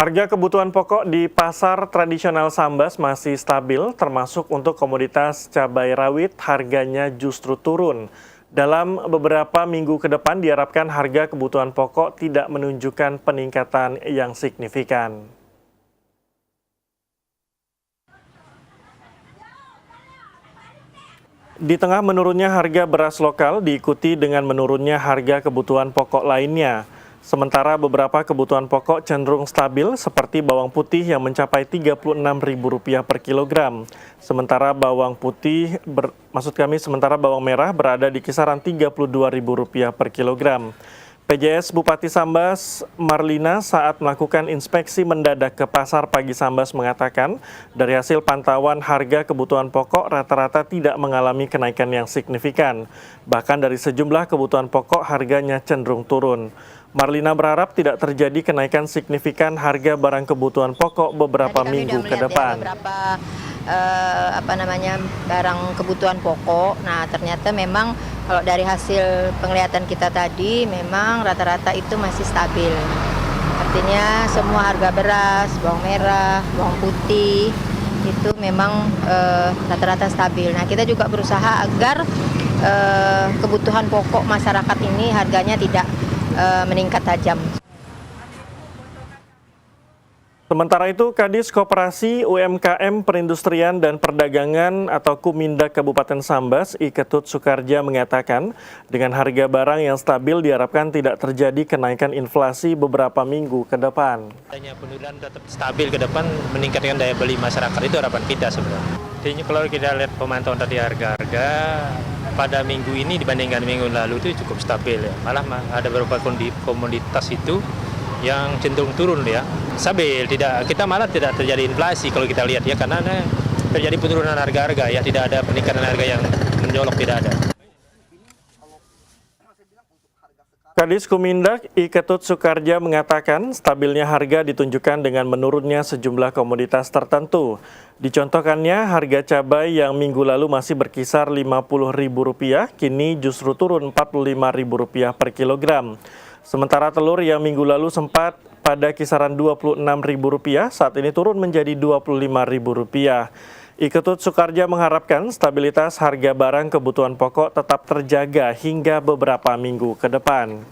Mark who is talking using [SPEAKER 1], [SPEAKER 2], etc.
[SPEAKER 1] Harga kebutuhan pokok di pasar tradisional Sambas masih stabil, termasuk untuk komoditas cabai rawit harganya justru turun. Dalam beberapa minggu ke depan diharapkan harga kebutuhan pokok tidak menunjukkan peningkatan yang signifikan. Di tengah menurunnya harga beras lokal diikuti dengan menurunnya harga kebutuhan pokok lainnya. Sementara beberapa kebutuhan pokok cenderung stabil seperti bawang putih yang mencapai Rp36.000 per kilogram. Sementara bawang putih, sementara bawang merah berada di kisaran Rp32.000 per kilogram. PJS Bupati Sambas, Marlina, saat melakukan inspeksi mendadak ke Pasar Pagi Sambas mengatakan, dari hasil pantauan harga kebutuhan pokok rata-rata tidak mengalami kenaikan yang signifikan. Bahkan dari sejumlah kebutuhan pokok harganya cenderung turun. Marlina berharap tidak terjadi kenaikan signifikan harga barang kebutuhan pokok beberapa minggu ke depan.
[SPEAKER 2] Barang kebutuhan pokok. Nah, ternyata memang kalau dari hasil penglihatan kita tadi memang rata-rata itu masih stabil. Artinya semua harga beras, bawang merah, bawang putih itu memang rata-rata stabil. Nah, kita juga berusaha agar kebutuhan pokok masyarakat ini harganya tidak meningkat tajam.
[SPEAKER 1] Sementara itu, Kadis Koperasi UMKM Perindustrian dan Perdagangan atau Kumindak Kabupaten Sambas, I Ketut Soekardja mengatakan, dengan harga barang yang stabil diharapkan tidak terjadi kenaikan inflasi beberapa minggu ke depan.
[SPEAKER 3] Penurunan tetap stabil ke depan, meningkatkan daya beli masyarakat, itu harapan kita sebenarnya. Jadi kalau kita lihat pemantauan dari harga-harga, pada minggu ini dibandingkan minggu lalu itu cukup stabil ya. Malah ada beberapa komoditas itu yang cenderung turun ya, stabil, kita malah tidak terjadi inflasi kalau kita lihat ya, karena terjadi penurunan harga-harga ya, tidak ada peningkatan harga yang menjolok, tidak ada.
[SPEAKER 1] Kadis Kumindak I Ketut Soekardja mengatakan stabilnya harga ditunjukkan dengan menurunnya sejumlah komoditas tertentu. Dicontohkannya harga cabai yang minggu lalu masih berkisar Rp50.000, kini justru turun Rp45.000 per kilogram. Sementara telur yang minggu lalu sempat pada kisaran Rp26.000, saat ini turun menjadi Rp25.000. I Ketut Soekardja mengharapkan stabilitas harga barang kebutuhan pokok tetap terjaga hingga beberapa minggu ke depan.